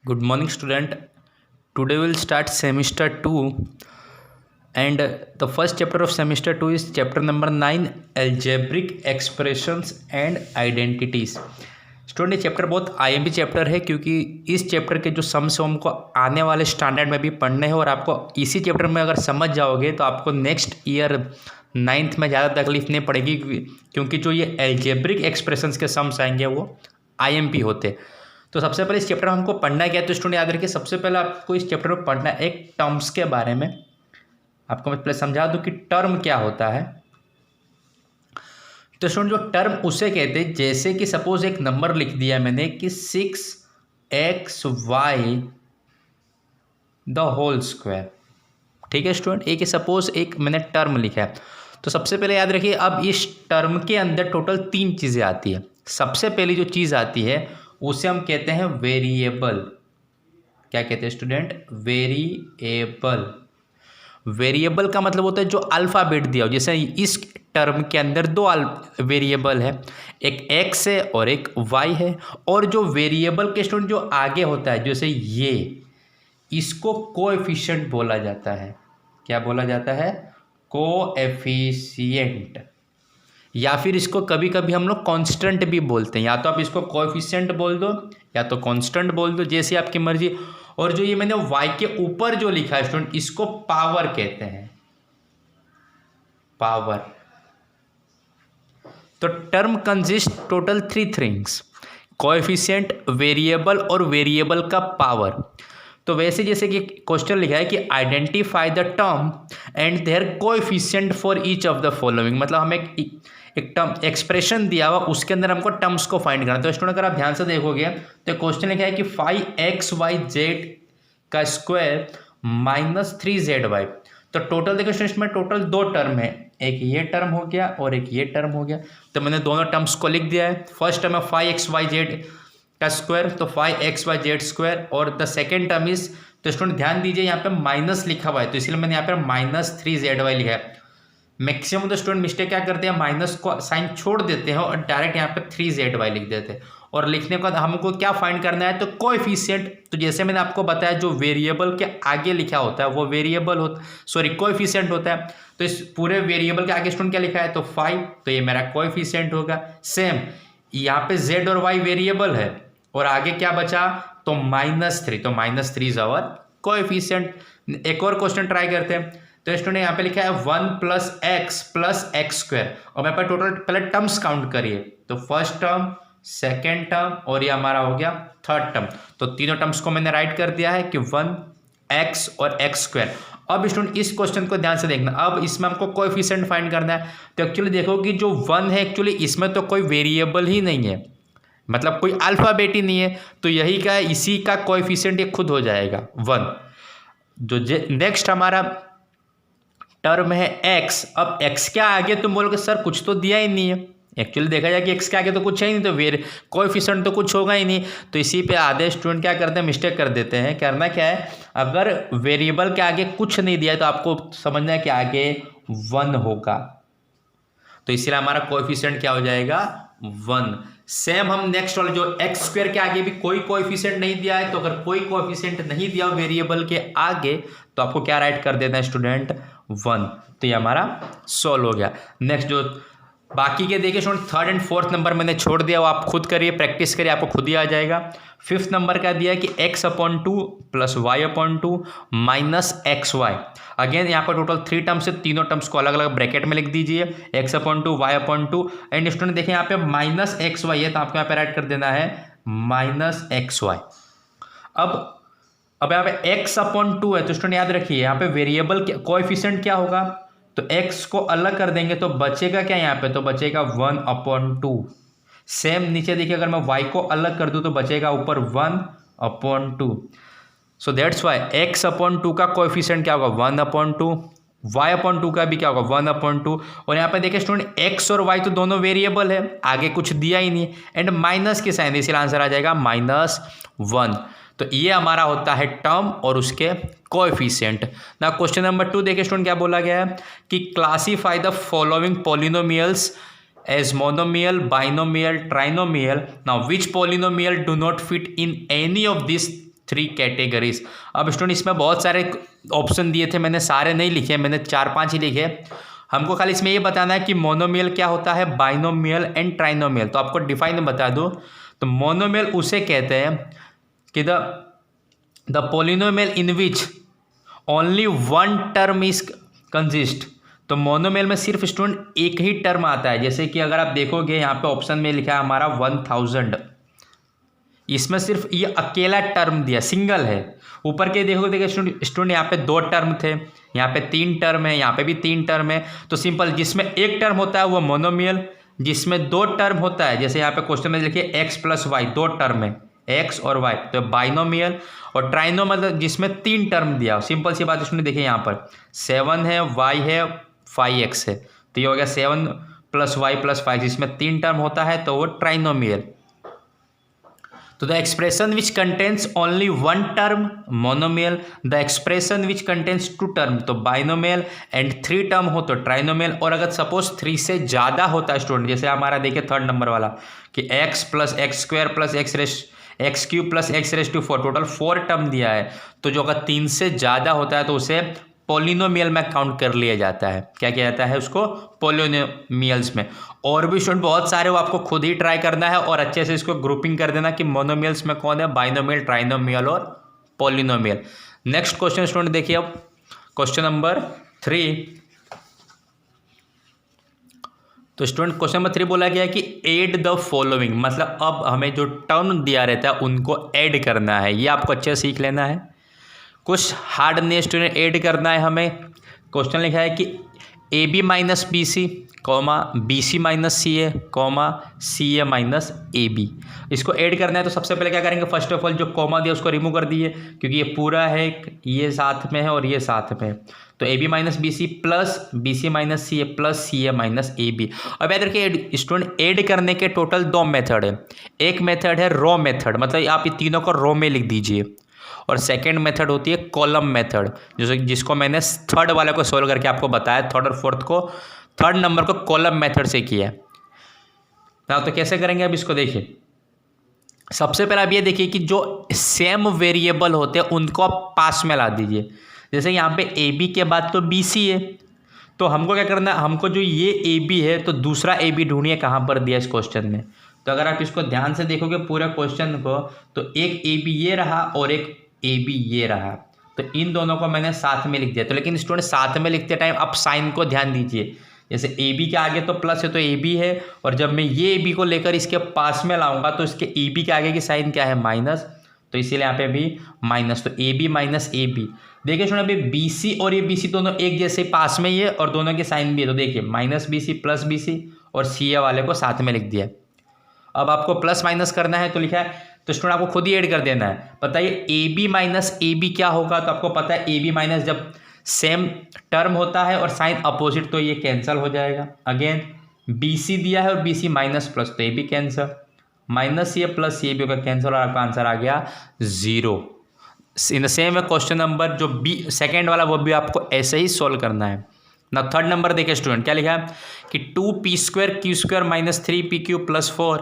Good morning, student. Today we'll start semester 2, and the first chapter of semester 2 is chapter number 9, algebraic expressions and identities. Student ये chapter बहुत IMP chapter है क्योंकि इस chapter के जो sums हैं हमको आने वाले स्टैंडर्ड में भी पढ़ने हैं और आपको इसी चैप्टर में अगर समझ जाओगे तो आपको नेक्स्ट ईयर 9th में ज़्यादा तकलीफ नहीं पड़ेगी क्योंकि जो ये अलजेब्रिक एक्सप्रेशंस के सम्स आएंगे वो आईएमपी होते। तो सबसे पहले इस चैप्टर में हमको पढ़ना क्या है, तो स्टूडेंट याद रखिए सबसे पहले आपको इस चैप्टर में पढ़ना है एक टर्म्स के बारे में। आपको मैं पहले समझा दूं कि टर्म क्या होता है। तो स्टूडेंट जो टर्म उसे कहते हैं जैसे कि सपोज एक नंबर लिख दिया मैंने कि 6xy द होल स्क्वायर। ठीक है स्टूडेंट, एक सपोज एक मैंने टर्म लिखा है। तो सबसे पहले याद रखिए अब इस टर्म के अंदर टोटल 3 चीज़ें आती है। सबसे पहली जो चीज़ आती है उसे हम कहते हैं वेरिएबल। क्या कहते हैं स्टूडेंट? वेरिएबल। वेरिएबल का मतलब होता है जो अल्फ़ाबेट दिया हो। जैसे इस टर्म के अंदर 2 वेरिएबल है, एक x है और एक y है। और जो वेरिएबल के स्टूडेंट जो आगे होता है जैसे ये, इसको कोएफिशिएंट बोला जाता है। क्या बोला जाता है? कोएफिशिएंट। या फिर इसको कभी कभी हम लोग कांस्टेंट भी बोलते हैं। या तो आप इसको कोएफिशिएंट बोल दो या तो कांस्टेंट बोल दो, जैसे आपकी मर्जी। और जो ये मैंने y के ऊपर जो लिखा है स्टूडेंट, इसको पावर कहते हैं। पावर। तो term consist total 3 things: coefficient, variable और वेरिएबल का पावर। तो वैसे जैसे कि क्वेश्चन लिखा है कि identify the term and their coefficient for each of the following. मतलब हमें एक टर्म एक्सप्रेशन दिया हुआ, उसके अंदर हमको टर्म्स को फाइंड करना। तो स्टूडेंट अगर आप ध्यान से देखोगे तो क्वेश्चन लिखा है कि 5xyz का स्क्वायर -3zy। तो टोटल देखो स्टूडेंट में टोटल 2 टर्म है, एक ये टर्म हो गया और एक ये टर्म हो गया। तो मैंने दोनों टर्म्स को लिख दिया है। फर्स्ट टर्म है 5xyz का स्क्वायर, तो 5xyz स्क्वायर। और द सेकेंड टर्म इज, तो स्टूडेंट ध्यान दीजिए यहाँ पे माइनस लिखा हुआ है, तो इसलिए मैंने यहाँ पे -3zy लिखा है। मैक्सिमम तो स्टूडेंट मिस्टेक क्या करते हैं, माइनस को साइन छोड़ देते हैं और डायरेक्ट यहाँ पे 3zy लिख देते हैं। और लिखने के बाद हमको क्या फाइंड करना है, तो कोएफिशिएंट। तो जैसे मैंने आपको बताया जो वेरिएबल के आगे लिखा होता है वो वेरिएबल कोएफिशिएंट होता है। तो इस पूरे वेरिएबल के आगे स्टूडेंट क्या लिखा है, तो 5, तो ये मेरा कोएफिशिएंट होगा। सेम यहाँ पे z और y वेरिएबल है और आगे क्या बचा, तो -3, तो -3 इज आवर कोएफिशिएंट। एक और क्वेश्चन ट्राई करते हैं। तो स्टूडेंट यहाँ पे लिखा है 1 + x स्क्वायर, और मेरे पास टोटल पहले टर्म्स काउंट करिए। तो फर्स्ट टर्म, सेकेंड टर्म और ये हमारा हो गया थर्ड टर्म। तो तीनों टर्म्स को मैंने राइट कर दिया है कि 1x और x स्क्वायर। अब स्टूडेंट इस क्वेश्चन को ध्यान से देखना। अब इसमें हमको कोएफिशिएंट फाइंड करना है। तो एक्चुअली देखो कि जो 1 है एक्चुअली इसमें तो कोई वेरिएबल ही नहीं है, मतलब कोई अल्फ़ाबेट ही नहीं है। तो यही का इसी का कोएफिशिएंट ये खुद हो जाएगा 1। जो नेक्स्ट हमारा टर्म है x। अब x के आगे तुम बोलोगे सर कुछ तो दिया ही नहीं है। एक्चुअली देखा जाए कि x के आगे तो कुछ है ही नहीं, तो कोएफिशिएंट तो कुछ होगा ही नहीं। तो इसी पे आधे स्टूडेंट क्या करते हैं, मिस्टेक कर देते हैं। करना क्या है, अगर वेरिएबल के आगे कुछ नहीं दिया है तो आपको समझना है कि आगे 1 होगा। तो इसीलिए हमारा कोएफिशिएंट क्या हो जाएगा, 1। सेम हम नेक्स्ट वाला जो x स्क्वायर के आगे भी कोई कोएफिशिएंट नहीं दिया है, तो अगर कोई कोएफिशिएंट नहीं दिया वेरिएबल के आगे तो आपको क्या राइट कर देना है स्टूडेंट, 1। तो ये हमारा सॉल्व हो गया। नेक्स्ट जो बाकी के देखिए student, 3rd and 4th number मैंने छोड़ दिया, वो आप खुद करिए, प्रैक्टिस करिए, आपको खुद ही आ जाएगा। 5th नंबर का दिया है कि x/2 + y/2 - xy। अगेन यहाँ पर टोटल 3 टर्म्स है, तीनों टर्म्स को अलग अलग ब्रैकेट में लिख दीजिए, x/2 y/2। एंड स्टूडेंट देखिए यहाँ पे -xy है, तो आपको यहाँ पे राइट कर देना है -xy। अब यहाँ पे x/2 है, तो स्टूडेंट याद रखिए यहाँ पे वेरिएबल कोएफिशिएंट क्या होगा, तो x को अलग कर देंगे तो बचेगा क्या यहाँ पे, तो बचेगा 1/2। सेम नीचे देखिए अगर मैं y को अलग कर दूं तो बचेगा ऊपर 1/2। सो दैट्स वाई x/2 का कोएफिशिएंट क्या होगा, 1/2। y/2 का भी क्या होगा, 1/2। और यहाँ पे देखिए स्टूडेंट x और y तो दोनों वेरिएबल है, आगे कुछ दिया ही नहीं, एंड माइनस के साइन, इसलिए आंसर आ जाएगा -1। तो ये हमारा होता है टर्म और उसके कोएफिशिएंट। ना क्वेश्चन नंबर 2 देखिए स्टूडेंट क्या बोला गया है कि classify the following polynomials as monomial, binomial, trinomial. Now which polynomial do not fit in any of these 3 categories. अब स्टूडेंट इसमें बहुत सारे ऑप्शन दिए थे, मैंने सारे नहीं लिखे, मैंने 4-5 ही लिखे। हमको खाली इसमें ये बताना है कि मोनोमियल क्या होता है, बाइनोमियल एंड ट्राइनोमियल। तो आपको डिफाइन बता दूँ तो मोनोमियल उसे कहते हैं कि the polynomial in which only one term is consist. तो मोनोमियल में सिर्फ स्टूडेंट एक ही टर्म आता है। जैसे कि अगर आप देखोगे यहाँ पे ऑप्शन में लिखा है हमारा 1000, इसमें सिर्फ ये अकेला टर्म दिया, सिंगल है। ऊपर के देखोगे स्टूडेंट यहाँ पे 2 टर्म थे, यहाँ पे 3 टर्म है, यहाँ पे भी 3 टर्म है। तो सिंपल, जिसमें एक टर्म होता है वो मोनोमियल, जिसमें 2 टर्म होता है, जैसे यहाँ पे क्वेश्चन में लिखिए x प्लस वाई, 2 टर्म है x और y, तो बाइनोमियल। और ट्राइनोमियल जिसमें 3 टर्म दिया। सिंपल सी बात स्टूडेंट देखिए यहाँ पर 7 है, y है, 5x है, तो ये हो गया 7 प्लस वाई प्लस 5, जिसमें 3 टर्म होता है तो वो ट्राइनोमियल। तो the expression which contains only one term monomial, the expression which contains 2 term तो बाइनोमियल, एंड 3 टर्म हो तो ट्राइनोमियल। और अगर सपोज 3 से ज़्यादा होता है स्टूडेंट, जैसे हमारा देखिए 3rd नंबर वाला कि x plus x square plus x cube plus x raise to 4, total 4 term दिया है। तो जो अगर 3 से ज़्यादा होता है तो उसे पोलिनोमियल में काउंट कर लिया जाता है। क्या किया जाता है उसको, पोलिनोमियल्स में। और भी स्टूडेंट बहुत सारे, वो आपको खुद ही ट्राई करना है और अच्छे से इसको ग्रुपिंग कर देना कि मोनोमियल्स में कौन है, बाइनोमियल, ट्राइनोमियल और पोलिनोमियल। नेक्स्ट क्वेश्चन स्टूडेंट देखिए, अब क्वेश्चन नंबर 3। तो स्टूडेंट क्वेश्चन नंबर 3 बोला गया है कि ऐड द फॉलोइंग, मतलब अब हमें जो टर्म दिया रहता है उनको ऐड करना है। ये आपको अच्छे से सीख लेना है। कुछ हार्ड ने स्टूडेंट ऐड करना है हमें। क्वेश्चन लिखा है कि A B minus B C comma B C minus C A comma C A minus A B, इसको ऐड करना है। तो सबसे पहले क्या करेंगे, फर्स्ट ऑफ ऑल जो कॉमा दिया उसको रिमूव कर दिए, क्योंकि ये पूरा है, ये साथ में है और ये साथ में है। तो A B minus B C plus B C minus C A plus C A minus A B. अब याद रखिए स्टूडेंट, ऐड करने के टोटल 2 मेथड है। एक मेथड है रो मेथड, मतलब आप ये तीनों को रो में लिख दीजिए, और सेकेंड मेथड होती है कॉलम मेथड, जिसको मैंने 3rd वाले को सोल्व करके आपको बताया, 3rd और 4th को, 3rd नंबर को कॉलम मेथड से किया ना। तो कैसे करेंगे अब इसको देखिए। सबसे पहले आप ये देखिए कि जो सेम वेरिएबल होते हैं उनको आप पास में ला दीजिए। जैसे यहाँ पे ए बी के बाद तो बी सी है, तो हमको क्या करना है, हमको जो ये ए बी है तो दूसरा ए बी ढूंढिए कहाँ पर दिया इस क्वेश्चन में। तो अगर आप इसको ध्यान से देखोगे पूरे क्वेश्चन को, तो एक ए बी ये रहा और एक ए बी ये रहा, तो इन दोनों को मैंने साथ में लिख दिया। तो लेकिन स्टूडेंट साथ में लिखते टाइम आप साइन को ध्यान दीजिए। जैसे ए बी के आगे तो प्लस है तो ए बी है, और जब मैं ये ए बी को लेकर इसके पास में लाऊंगा तो इसके ए बी के आगे की साइन क्या है, माइनस, तो इसीलिए यहाँ पे भी माइनस। तो A B minus A B. देखिए स्टूडेंट, अभी बी सी और ये बी सी दोनों एक जैसे पास में ही है और दोनों के साइन भी है। तो देखिए minus B C plus B C, और सी ए वाले को साथ में लिख दिया। अब आपको प्लस माइनस करना है तो लिखा है, तो स्टूडेंट आपको खुद ही ऐड कर देना है। बताइए A B minus A B क्या होगा, तो आपको पता है ए बी माइनस जब सेम टर्म होता है और साइन अपोजिट तो ये कैंसिल हो जाएगा। अगेन बी सी दिया है और बी सी माइनस प्लस, तो A B cancel, minus C A plus C A B होगा कैंसिल, और आपका आंसर आ गया 0। इन द सेम है क्वेश्चन नंबर जो बी सेकेंड वाला, वो भी आपको ऐसे ही सोल्व करना है ना। 3rd नंबर देखिए स्टूडेंट, क्या लिखा है कि 2p² q² minus 3pq plus 4,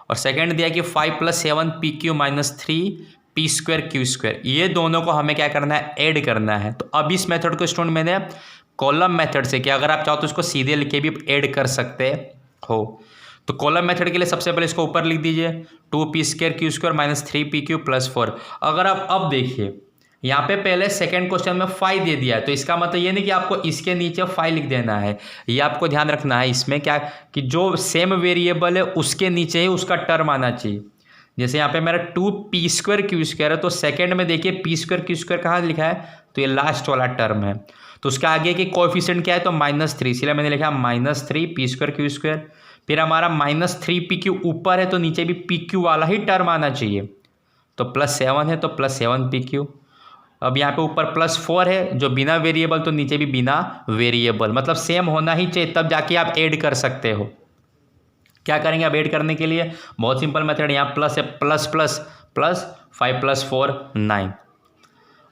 और सेकेंड दिया कि 5 + 7pq माइनस 3p² q²। ये दोनों को हमें क्या करना है, ऐड करना है। तो अब इस मेथड को स्टूडेंट मैंने कॉलम मेथड से किया। अगर आप चाहो तो इसको सीधे लिख के भी ऐड कर सकते हो। तो कॉलम मेथड के लिए सबसे पहले इसको ऊपर लिख दीजिए, 2p² q² minus 3pq plus 4। अगर आप अब देखिए यहाँ पे पहले सेकंड क्वेश्चन में 5 दे दिया है, तो इसका मतलब ये नहीं कि आपको इसके नीचे 5 लिख देना है। ये आपको ध्यान रखना है इसमें क्या, कि जो सेम वेरिएबल है उसके नीचे ही उसका टर्म आना चाहिए। जैसे यहाँ पे मेरा 2p² q² है, तो सेकंड में देखिए p² q² कहाँ लिखा है, तो ये लास्ट वाला टर्म है। तो उसके आगे के कोएफिशिएंट क्या है, तो -3, इसलिए मैंने लिखा -3 p² q²। फिर हमारा -3pq ऊपर है, तो नीचे भी pq वाला ही टर्म आना चाहिए। तो +7 है तो +7pq। अब यहाँ पे ऊपर +4 है जो बिना वेरिएबल, तो नीचे भी बिना वेरिएबल, मतलब सेम होना ही चाहिए, तब जाके आप ऐड कर सकते हो। क्या करेंगे अब ऐड करने के लिए, बहुत सिंपल मेथड। यहाँ प्लस है, प्लस प्लस प्लस 5 + 4 9,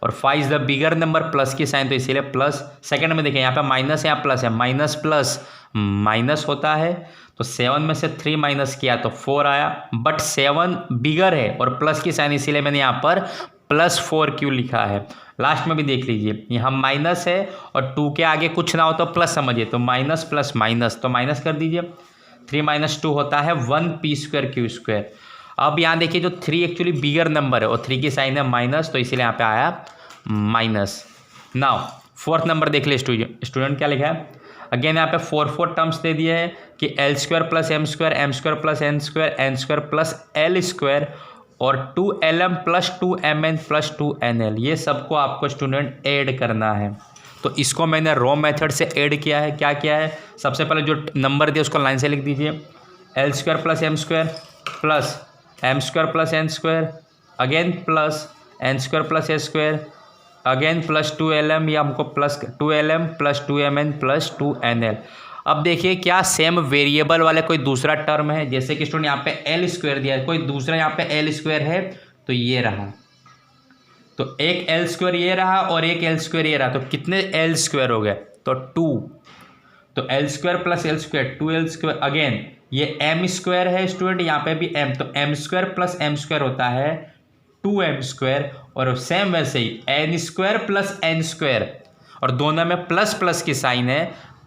और 5 is the bigger number, plus की साइन, तो इसीलिए प्लस। सेकंड में देखिए यहाँ पे माइनस है, यहाँ प्लस है, माइनस प्लस माइनस होता है। तो 7 में से 3 माइनस किया तो 4 आया, बट 7 बिगर है और प्लस की साइन, इसीलिए मैंने यहाँ पर +4q लिखा है। लास्ट में भी देख लीजिए, यहाँ माइनस है और 2 के आगे कुछ ना हो तो प्लस समझिए, तो माइनस प्लस माइनस, तो माइनस कर दीजिए। 3 - 2 होता है 1p²q²। अब यहाँ देखिए जो 3 एक्चुअली बिगर नंबर है और 3 की साइन है माइनस, तो इसीलिए यहाँ पे आया माइनस। नाउ फोर्थ नंबर देख ले स्टूडेंट क्या लिखा है। अगेन यहाँ पे 4 टर्म्स दे दिए हैं कि l² + m² m² + n² n² + l² और 2lm + 2mn + 2nl, ये सबको आपको स्टूडेंट ऐड करना है। तो इसको मैंने रो मेथड से ऐड किया है। क्या किया है, सबसे पहले जो नंबर दिया उसको लाइन से लिख दीजिए, l² + m² plus m² + n², again plus n² + s², again plus 2lm, या हमको प्लस 2lm + 2mn + 2nl। अब देखिए क्या सेम वेरिएबल वाले कोई दूसरा टर्म है, जैसे कि स्टूडेंट यहाँ पे l² दिया है, कोई दूसरा यहाँ पे l² है, तो ये रहा, तो एक l² ये रहा और एक l² ये रहा, तो कितने l² हो गए, तो 2, तो l² + l², 2l², अगेन ये m² है स्टूडेंट, यहाँ पे भी m, तो m² + m² होता है 2m², और सेम वैसे ही n² + n², और दोनों में प्लस प्लस की साइन है,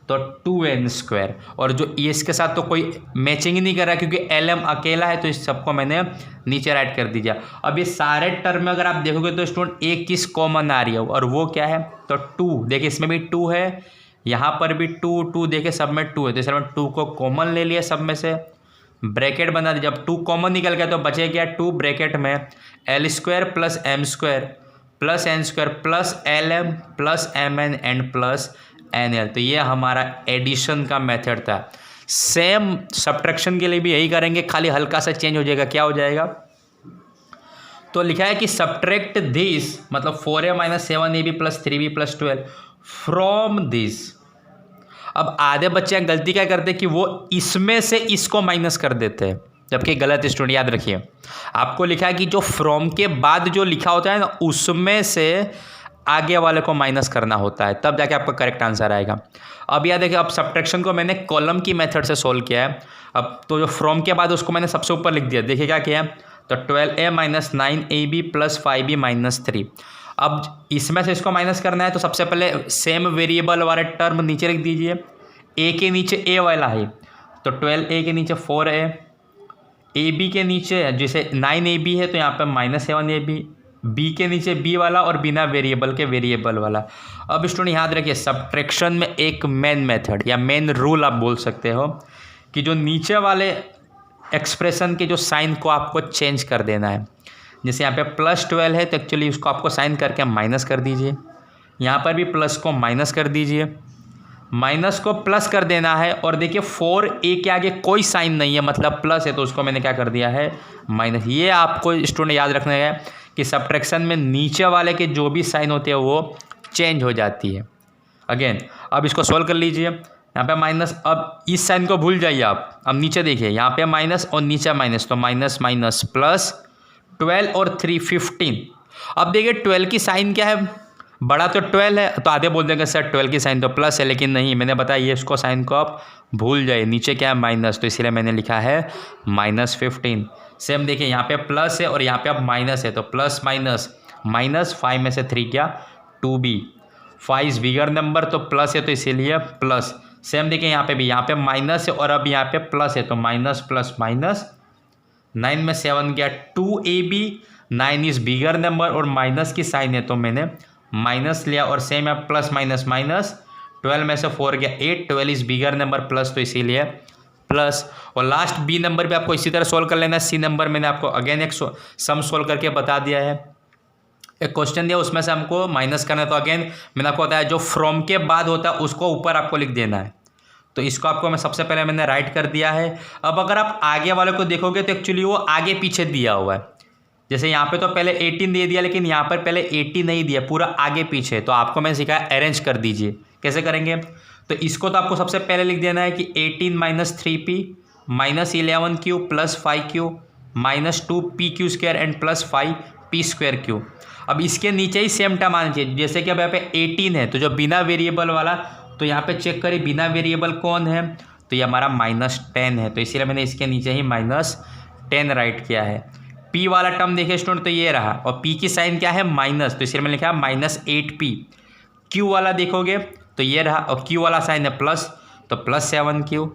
तो 2n², और जो इसके साथ तो कोई मैचिंग ही नहीं कर रहा क्योंकि lm अकेला है, तो इस सबको मैंने नीचे राइट कर दीजिए। अब ये सारे टर्म में अगर आप देखोगे तो स्टूडेंट एक चीज़ कॉमन आ रही है, और वो क्या है, तो 2, देखिए इसमें भी 2 है, यहाँ पर भी 2 देखिए सब में 2 है, तो इसमें 2 को कॉमन ले लिया सब में से, ब्रैकेट बना दी। जब 2 कॉमन निकल गया तो बचे क्या, 2 ब्रैकेट में l² + m² + n² + lm + mn and + nl, तो ये हमारा एडिशन का मेथड था। सेम सब्ट्रैक्शन के लिए भी यही करेंगे, खाली हल्का सा चेंज हो जाएगा। क्या हो जाएगा, तो लिखा है कि सब्ट्रैक्ट दिस, मतलब 4a - 7ab + 3b + 12 from this. अब आधे बच्चे गलती क्या करते हैं कि वो इसमें से इसको माइनस कर देते हैं, जबकि गलत स्टूडेंट, याद रखिए आपको लिखा है कि जो फ्रॉम के बाद जो लिखा होता है ना, उसमें से आगे वाले को माइनस करना होता है, तब जाके आपका करेक्ट आंसर आएगा। अब याद देखिए, अब सब्ट्रैक्शन को मैंने कॉलम की मेथड से सोल्व किया है। अब तो जो फ्रॉम के बाद उसको मैंने सबसे ऊपर लिख दिया, देखिए क्या किया, तो 12a - 9ab + 5b - 3। अब इसमें से इसको माइनस करना है, तो सबसे पहले सेम वेरिएबल वाले टर्म नीचे लिख दीजिए। a के नीचे a वाला है, तो 12a के नीचे 4a, ab के नीचे जैसे 9ab है तो यहाँ पे -7ab, b के नीचे b वाला और बिना वेरिएबल के वेरिएबल वाला। अब स्टूडेंट याद रखिए, सब्ट्रैक्शन में एक मेन मेथड या मेन रूल आप बोल सकते हो कि जो नीचे वाले एक्सप्रेशन के जो साइन को आपको चेंज कर देना है। जैसे यहाँ पे +12 है तो एक्चुअली उसको आपको साइन करके माइनस कर दीजिए, यहाँ पर भी प्लस को माइनस कर दीजिए, माइनस को प्लस कर देना है, और देखिए 4a के आगे कोई साइन नहीं है, मतलब प्लस है, तो उसको मैंने क्या कर दिया है, माइनस। ये आपको स्टूडेंट याद रखना है कि सब्ट्रैक्शन में नीचे वाले के जो भी साइन होते हैं वो चेंज हो जाती है। अगेन अब इसको सोल्व कर लीजिए, यहाँ पे माइनस, अब इस साइन को भूल जाइए आप। अब नीचे देखिए, यहाँ पे माइनस और नीचे माइनस, तो माइनस माइनस प्लस 12 और 3 15। अब देखिए 12 की साइन क्या है, बड़ा तो 12 है, तो आधे बोल देंगे सर 12 की साइन तो प्लस है, लेकिन नहीं, मैंने बताया ये इसको साइन को आप भूल जाइए, नीचे क्या है माइनस, तो इसीलिए मैंने लिखा है -15। सेम देखिए यहाँ पे प्लस है और यहाँ पे अब माइनस है, तो प्लस माइनस माइनस, 5 में से 3 क्या, 2b, 5 इज बिगर नंबर, तो प्लस है तो इसीलिए प्लस। सेम देखिए यहाँ पे भी, यहाँ पे माइनस है और अब यहाँ पे प्लस है, तो माइनस प्लस माइनस, 9 में 7 गया 2ab, 9 इज बिगर नंबर और माइनस की साइन है तो मैंने माइनस लिया, और सेम है प्लस माइनस माइनस, 12 में से 4 गया 8, 12 इज बिगर नंबर प्लस, तो इसीलिए प्लस। और लास्ट बी नंबर भी आपको इसी तरह सोल्व कर लेना है। सी नंबर मैंने आपको अगेन एक सम सोल्व करके बता दिया है, एक क्वेश्चन दिया उसमें से हमको माइनस करना है, तो अगेन मैंने आपको बताया जो फ्रॉम के बाद होता है उसको ऊपर आपको लिख देना है, तो इसको आपको मैं सबसे पहले मैंने राइट कर दिया है। अब अगर आप आगे वाले को देखोगे तो एक्चुअली वो आगे पीछे दिया हुआ है, जैसे यहाँ पे तो पहले 18 दे दिया, लेकिन यहाँ पर पहले 80 नहीं दिया, पूरा आगे पीछे, तो आपको मैंने सिखाया अरेंज कर दीजिए। कैसे करेंगे, तो इसको तो आपको सबसे पहले लिख देना है कि 18 - 3p -11q + 5q -2pq² and +5p²q। अब इसके नीचे ही सेम टर्म आना चाहिए, जैसे कि अब यहाँ पे 18 है तो जो बिना वेरिएबल वाला, तो यहाँ पे चेक करिए बिना वेरिएबल कौन है, तो ये हमारा -10 है, तो इसीलिए मैंने इसके नीचे ही -10 राइट किया है। P वाला टर्म देखिए स्टूडेंट तो ये रहा, और P की साइन क्या है माइनस, तो इसलिए मैंने लिखा -8P। Q वाला देखोगे तो ये रहा, और Q वाला साइन है प्लस, तो +7Q।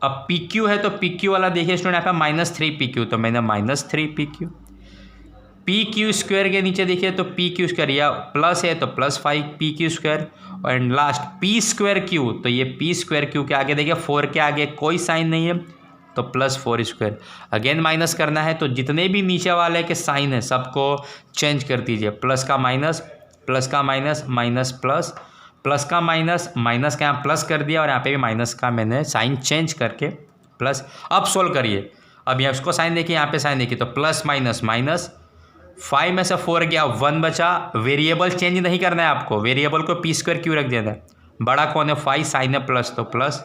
अब PQ है तो PQ वाला देखिए स्टूडेंट यहाँ पे -3PQ, तो मैंने -3PQ। PQ स्क्वायर के नीचे देखिए तो PQ स्क्वायर या प्लस है तो +5PQ square, and last P square Q, तो ये P स्क्वायर Q के आगे देखिए 4 के आगे कोई साइन नहीं है तो +4 स्क्वायर। अगेन माइनस करना है तो जितने भी नीचे वाले के साइन है सबको चेंज कर दीजिए, प्लस का माइनस, प्लस का माइनस, माइनस प्लस, प्लस का माइनस, माइनस का यहाँ प्लस कर दिया, और यहाँ पे भी माइनस का मैंने साइन चेंज करके प्लस। अब सोल्व करिए, अब यहाँ उसको साइन देखिए, यहाँ पे साइन देखिए, तो प्लस माइनस माइनस, 5 में से 4 गया, 1 बचा। वेरिएबल चेंज नहीं करना है आपको, वेरिएबल को P स्क्वायर क्यों रख देना है, बड़ा कौन है 5, साइन है प्लस तो प्लस,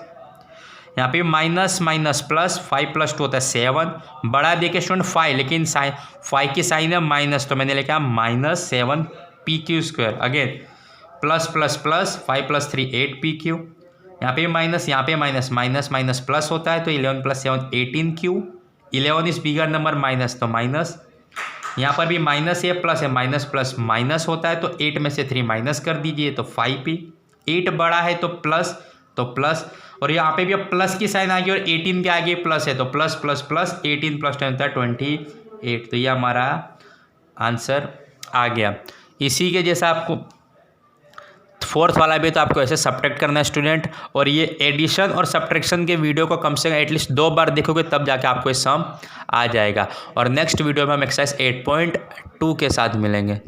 यहाँ पे माइनस माइनस प्लस, 5 + 2 होता है 7, बड़ा देखिए स्टूडेंट 5, लेकिन साइन 5 की साइन है माइनस, तो मैंने लिखा -7PQ square. Again plus plus plus, 5 + 3 8PQ, यहाँ पे माइनस, यहाँ पे माइनस, माइनस माइनस प्लस होता है तो 11 + 7 18Q, 11 is bigger number minus तो माइनस, यहाँ पर भी माइनस है प्लस है, माइनस प्लस माइनस होता है तो 8 में से 3 माइनस कर दीजिए तो 5P। 8 बड़ा है तो प्लस, और यहाँ पे भी अब प्लस की साइन आ गई और 18 के आगे प्लस है तो प्लस प्लस प्लस, 18 + 10 होता है 28, तो ये हमारा आंसर आ गया। इसी के जैसा आपको फोर्थ वाला भी तो आपको ऐसे सब्ट्रैक्ट करना है स्टूडेंट, और ये एडिशन और सब्ट्रैक्शन के वीडियो को कम से कम एटलीस्ट 2 बार देखोगे तब जाके आपको ये सम आ जाएगा। और नेक्स्ट वीडियो में हम एक्सरसाइज 8.2 के साथ मिलेंगे।